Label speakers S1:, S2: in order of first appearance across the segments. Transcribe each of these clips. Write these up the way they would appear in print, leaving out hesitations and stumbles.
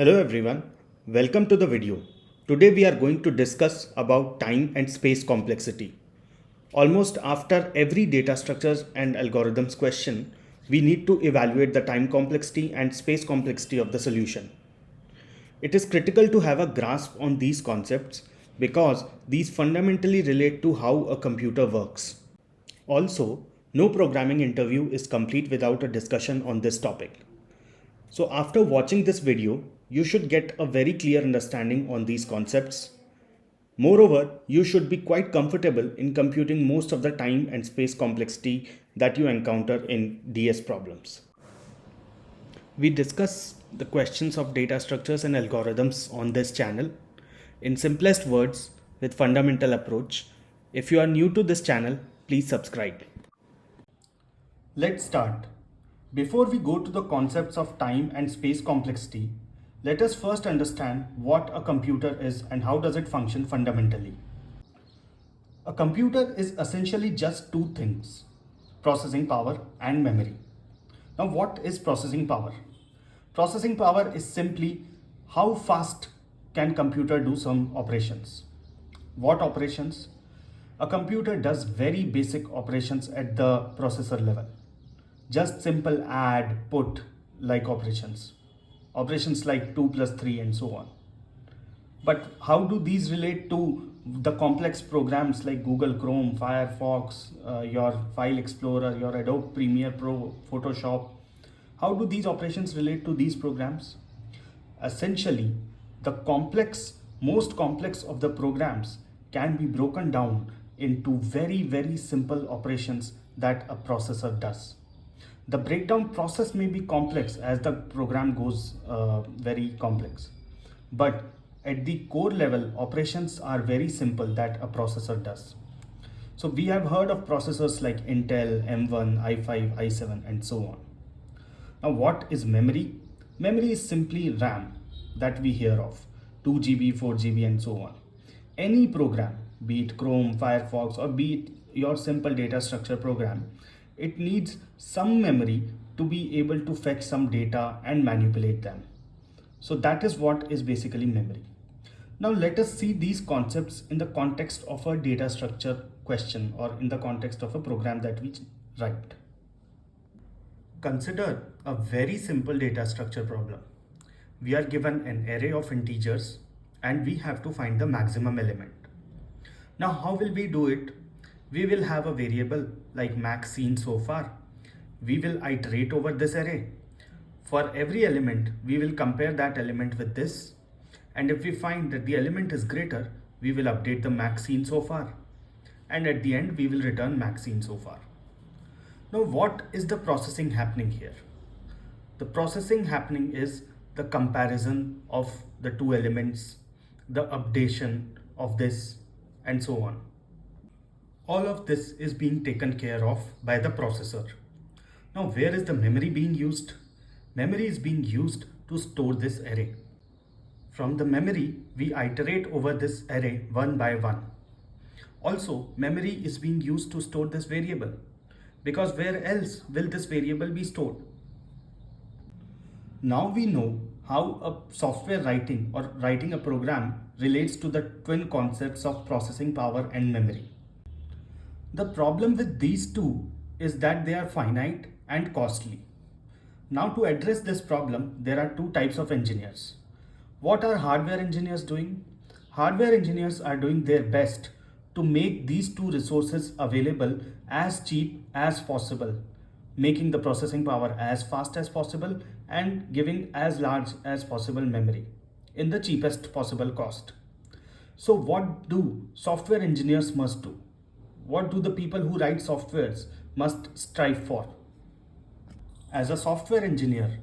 S1: Hello everyone, welcome to the video. Today we are going to discuss about time and space complexity. Almost after every data structures and algorithms question, we need to evaluate the time complexity and space complexity of the solution. It is critical to have a grasp on these concepts because these fundamentally relate to how a computer works. Also, no programming interview is complete without a discussion on this topic. So after watching this video, you should get a very clear understanding on these concepts. Moreover, you should be quite comfortable in computing most of the time and space complexity that you encounter in DS problems. We discuss the questions of data structures and algorithms on this channel in simplest words with fundamental approach. If you are new to this channel, please subscribe. Let's start. Before we go to the concepts of time and space complexity, let us first understand what a computer is and how does it function fundamentally. A computer is essentially just two things, processing power and memory. Now what is processing power? Processing power is simply how fast can computer do some operations. What operations? A computer does very basic operations at the processor level. Just simple add, put like operations. Operations like 2 plus 3 and so on. But how do these relate to the complex programs like Google Chrome, Firefox, your File Explorer, your Adobe Premiere Pro, Photoshop? How do these operations relate to these programs? Essentially, the most complex of the programs can be broken down into very simple operations that a processor does. The breakdown process may be complex as the program goes very complex, but at the core level, operations are very simple that a processor does. So we have heard of processors like Intel, M1, i5, i7, and so on. Now, what is memory? Memory is simply RAM that we hear of, 2 GB, 4 GB, and so on. Any program, be it Chrome, Firefox, or be it your simple data structure program, it needs some memory to be able to fetch some data and manipulate them. So that is what is basically memory. Now let us see these concepts in the context of a data structure question or in the context of a program that we write. Consider a very simple data structure problem. We are given an array of integers and we have to find the maximum element. Now how will we do it? We will have a variable like max seen so far. We will iterate over this array. For every element, we will compare that element with this. And if we find that the element is greater, we will update the max seen so far. And at the end, we will return max seen so far. Now, what is the processing happening here? The processing happening is the comparison of the two elements, the updation of this, and so on. All of this is being taken care of by the processor. Now, where is the memory being used? Memory is being used to store this array. From the memory, we iterate over this array one by one. Also, memory is being used to store this variable, because where else will this variable be stored? Now we know how a software writing or writing a program relates to the twin concepts of processing power and memory. The problem with these two is that they are finite and costly. Now to address this problem, there are two types of engineers. What are hardware engineers doing? Hardware engineers are doing their best to make these two resources available as cheap as possible, making the processing power as fast as possible and giving as large as possible memory in the cheapest possible cost. So what do software engineers must do? What do the people who write softwares must strive for? As a software engineer,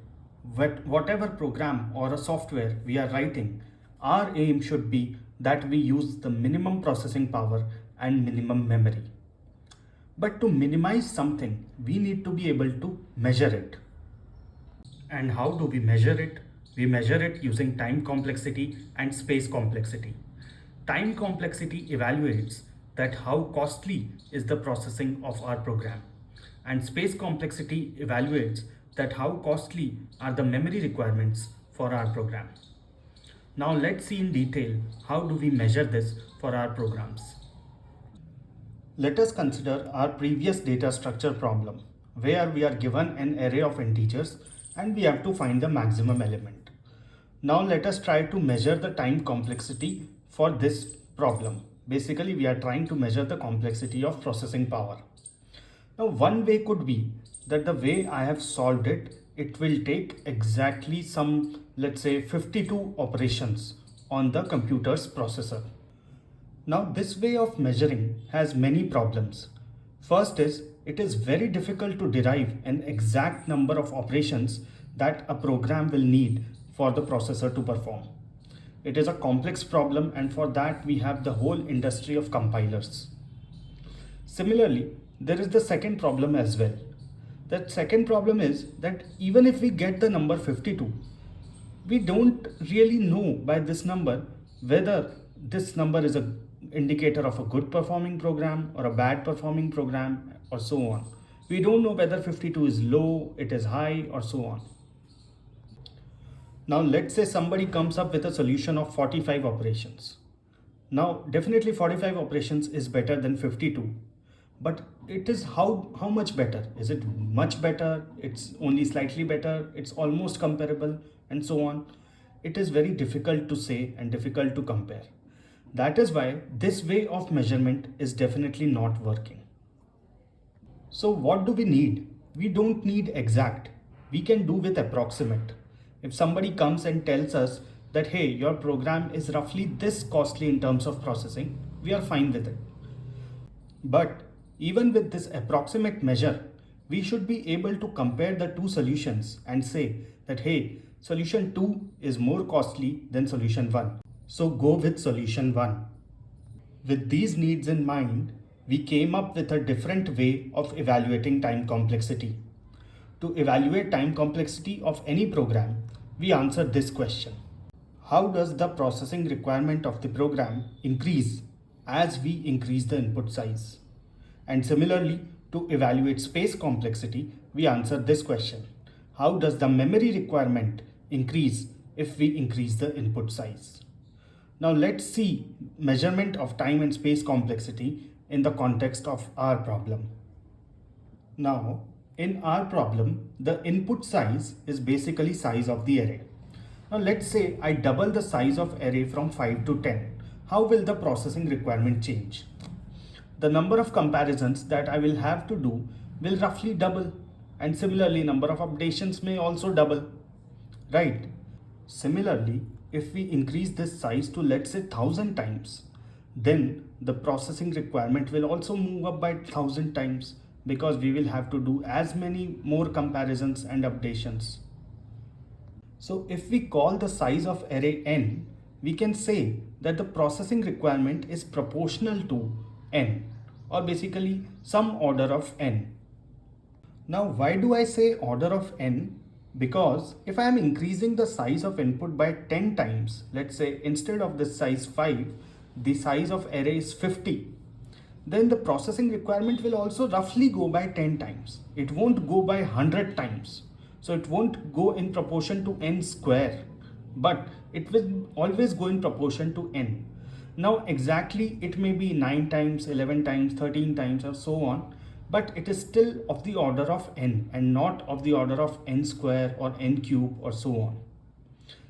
S1: whatever program or a software we are writing, our aim should be that we use the minimum processing power and minimum memory. But to minimize something, we need to be able to measure it. And how do we measure it? We measure it using time complexity and space complexity. Time complexity evaluates that how costly is the processing of our program, and space complexity evaluates that how costly are the memory requirements for our program. Now let's see in detail how do we measure this for our programs. Let us consider our previous data structure problem where we are given an array of integers and we have to find the maximum element. Now let us try to measure the time complexity for this problem. Basically, we are trying to measure the complexity of processing power. Now, one way could be that the way I have solved it, it will take exactly some, let's say 52 operations on the computer's processor. Now, this way of measuring has many problems. First is, it is very difficult to derive an exact number of operations that a program will need for the processor to perform. It is a complex problem, and for that we have the whole industry of compilers. Similarly, there is the second problem as well. That second problem is that even if we get the number 52, we don't really know by this number whether this number is a indicator of a good performing program or a bad performing program or so on. We don't know whether 52 is low, it is high or so on. Now let's say somebody comes up with a solution of 45 operations. Now definitely 45 operations is better than 52. But it is how much better? Is it much better? It's only slightly better? It's almost comparable and so on. It is very difficult to say and difficult to compare. That is why this way of measurement is definitely not working. So what do we need? We don't need exact. We can do with approximate. If somebody comes and tells us that, hey, your program is roughly this costly in terms of processing, we are fine with it. But even with this approximate measure, we should be able to compare the two solutions and say that, hey, solution 2 is more costly than solution 1. So go with solution 1. With these needs in mind, we came up with a different way of evaluating time complexity. To evaluate time complexity of any program, we answer this question. How does the processing requirement of the program increase as we increase the input size? And similarly, to evaluate space complexity, we answer this question. How does the memory requirement increase if we increase the input size? Now let's see measurement of time and space complexity in the context of our problem. Now, in our problem, the input size is basically size of the array. Now let's say I double the size of array from 5 to 10. How will the processing requirement change? The number of comparisons that I will have to do will roughly double, and similarly number of updations may also double, right? Similarly, if we increase this size to, let's say, 1000 times, then the processing requirement will also move up by 1000 times because we will have to do as many more comparisons and updations. So if we call the size of array n, we can say that the processing requirement is proportional to n, or basically some order of n. Now why do I say order of n? Because if I am increasing the size of input by 10 times, let's say instead of this size 5, the size of array is 50, then the processing requirement will also roughly go by 10 times. It won't go by 100 times. So it won't go in proportion to n square, but it will always go in proportion to n. Now exactly it may be 9 times, 11 times, 13 times or so on, but it is still of the order of n and not of the order of n square or n cube or so on.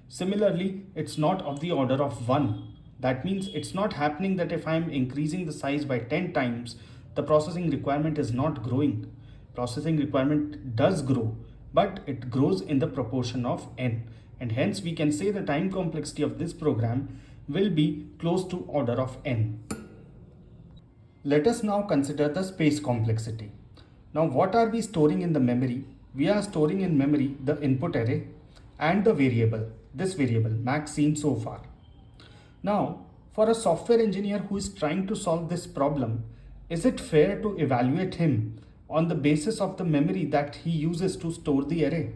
S1: Similarly, it's not of the order of 1. That means it's not happening that if I'm increasing the size by 10 times, the processing requirement is not growing. Processing requirement does grow, but it grows in the proportion of n. And hence we can say the time complexity of this program will be close to order of n. Let us now consider the space complexity. Now what are we storing in the memory? We are storing in memory the input array and the variable, this variable max seen so far. Now for a software engineer who is trying to solve this problem, is it fair to evaluate him on the basis of the memory that he uses to store the array?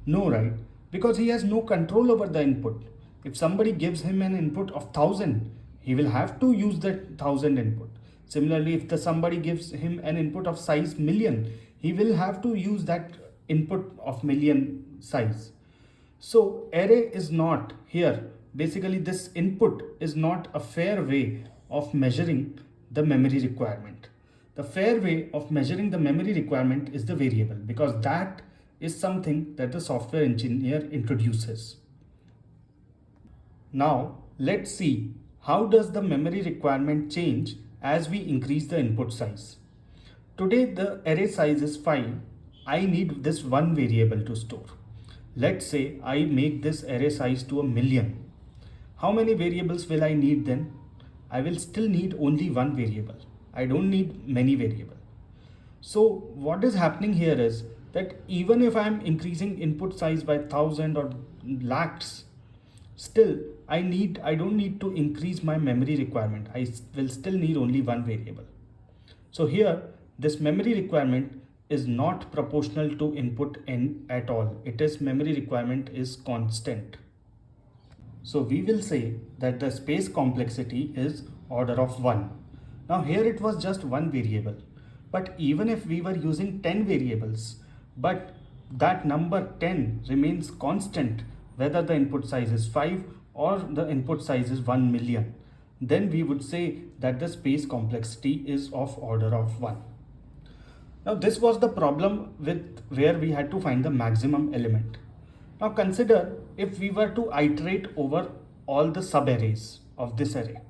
S1: No, right? Because he has no control over the input. If somebody gives him an input of 1000, he will have to use that 1000 input. Similarly, if somebody gives him an input of size million, he will have to use that input of million size. So array is not here. Basically, this input is not a fair way of measuring the memory requirement. The fair way of measuring the memory requirement is the variable, because that is something that the software engineer introduces. Now let's see how does the memory requirement change as we increase the input size. Today the array size is 5. I need this one variable to store. Let's say I make this array size to 1,000,000. How many variables will I need then? I will still need only one variable. I don't need many variables. So what is happening here is that even if I am increasing input size by 1,000 or lakhs, still I don't need to increase my memory requirement. I will still need only one variable. So here this memory requirement is not proportional to input n at all. It is memory requirement is constant. So we will say that the space complexity is order of 1. Now here it was just one variable, but even if we were using 10 variables, but that number 10 remains constant whether the input size is 5 or the input size is 1,000,000, then we would say that the space complexity is of order of 1. Now this was the problem with where we had to find the maximum element. Now consider if we were to iterate over all the subarrays of this array,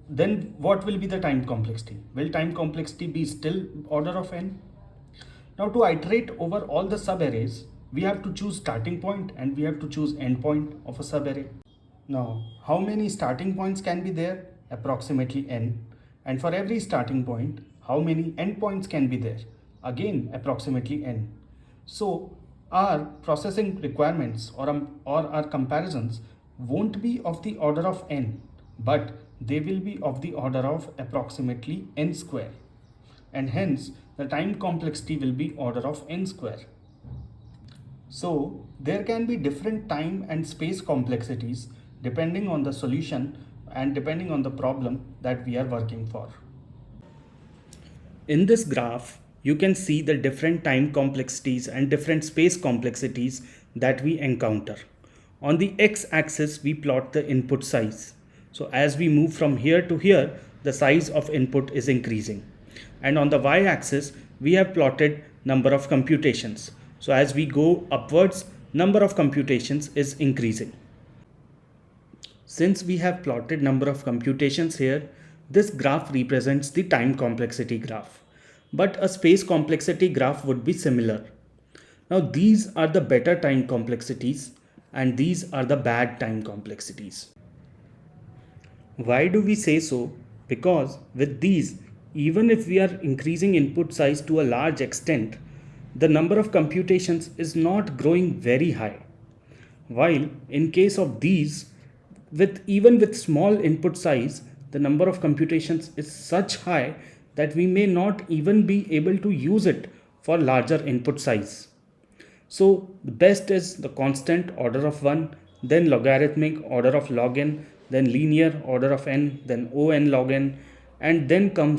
S1: then what will be the time complexity? Will time complexity be still order of n? Now to iterate over all the subarrays, we have to choose starting point and we have to choose end point of a subarray. Now, how many starting points can be there? Approximately n. And for every starting point, how many endpoints can be there? Again, approximately n. So our processing requirements or our comparisons won't be of the order of n, but they will be of the order of approximately n square. And hence the time complexity will be order of n square. So there can be different time and space complexities depending on the solution and depending on the problem that we are working for. In this graph, you can see the different time complexities and different space complexities that we encounter. On the x-axis, we plot the input size. So as we move from here to here, the size of input is increasing. And on the y-axis, we have plotted number of computations. So as we go upwards, number of computations is increasing. Since we have plotted number of computations here, this graph represents the time complexity graph. But a space complexity graph would be similar. Now these are the better time complexities and these are the bad time complexities. Why do we say so? Because with these, even if we are increasing input size to a large extent, the number of computations is not growing very high. While in case of these, even with small input size, the number of computations is such high that we may not even be able to use it for larger input size. So the best is the constant order of 1, then logarithmic order of log n, then linear order of n, then O(n) log n, and then come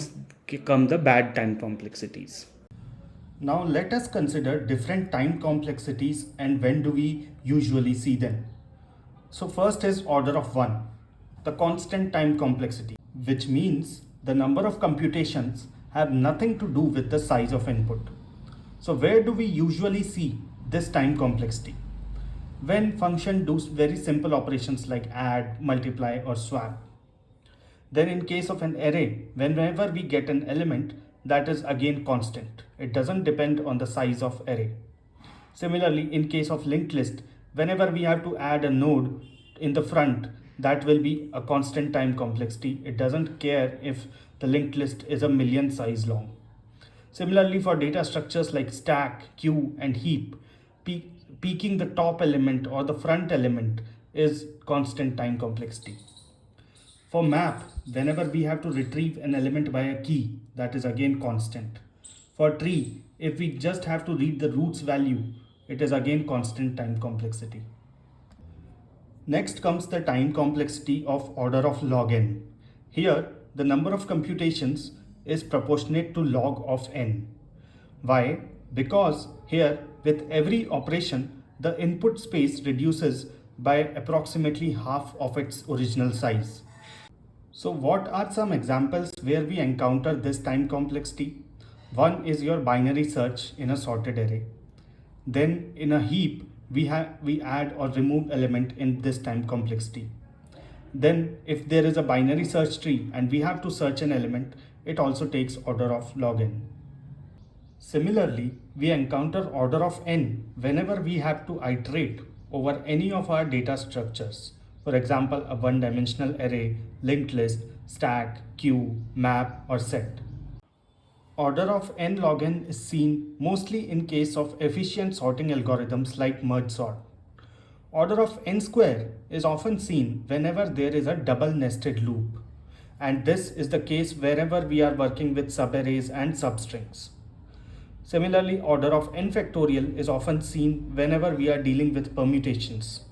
S1: the bad time complexities. Now let us consider different time complexities and when do we usually see them. So first is order of 1, the constant time complexity, which means the number of computations have nothing to do with the size of input. So where do we usually see this time complexity? When function does very simple operations like add, multiply or swap. Then in case of an array, whenever we get an element, that is again constant. It doesn't depend on the size of array. Similarly, in case of linked list, whenever we have to add a node in the front, that will be a constant time complexity. It doesn't care if the linked list is 1,000,000 size long. Similarly, for data structures like stack, queue and heap, peeking the top element or the front element is constant time complexity. For map, whenever we have to retrieve an element by a key, that is again constant. For tree, if we just have to read the root's value, it is again constant time complexity. Next comes the time complexity of order of log n. Here, the number of computations is proportionate to log of n. Why? Because here with every operation, the input space reduces by approximately half of its original size. So what are some examples where we encounter this time complexity? One is your binary search in a sorted array. Then in a heap, we add or remove element in this time complexity. Then if there is a binary search tree and we have to search an element, it also takes order of log n. Similarly, we encounter order of n whenever we have to iterate over any of our data structures. For example, a one-dimensional array, linked list, stack, queue, map, or set. Order of n log n is seen mostly in case of efficient sorting algorithms like merge sort. Order of n square is often seen whenever there is a double nested loop. And this is the case wherever we are working with subarrays and substrings. Similarly, order of n factorial is often seen whenever we are dealing with permutations.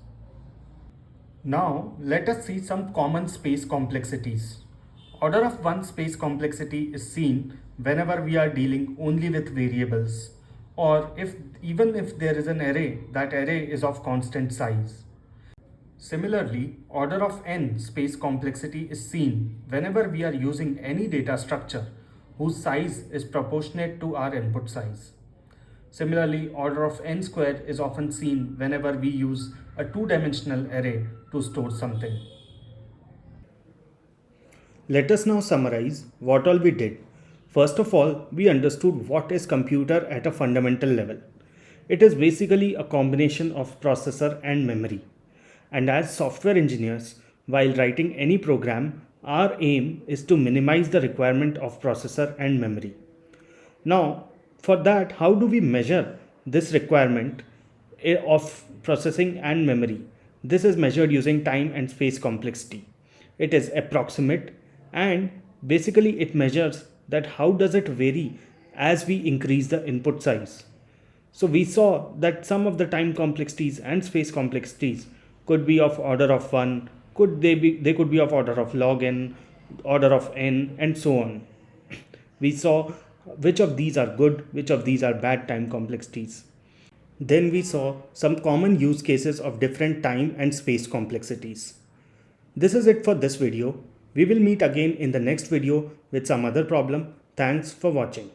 S1: Now, let us see some common space complexities. Order of 1 space complexity is seen whenever we are dealing only with variables, or even if there is an array, that array is of constant size. Similarly, order of n space complexity is seen whenever we are using any data structure whose size is proportionate to our input size. Similarly, order of n square is often seen whenever we use a two-dimensional array to store something. Let us now summarize what all we did. First of all, we understood what is computer at a fundamental level. It is basically a combination of processor and memory. And as software engineers, while writing any program, our aim is to minimize the requirement of processor and memory. Now, for that, how do we measure this requirement of processing and memory? This is measured using time and space complexity. It is approximate and basically it measures that how does it vary as we increase the input size. So we saw that some of the time complexities and space complexities could be of order of 1, they could be of order of log n, order of n, and so on. We saw which of these are good, which of these are bad time complexities. Then we saw some common use cases of different time and space complexities. This is it for this video. We will meet again in the next video with some other problem. Thanks for watching.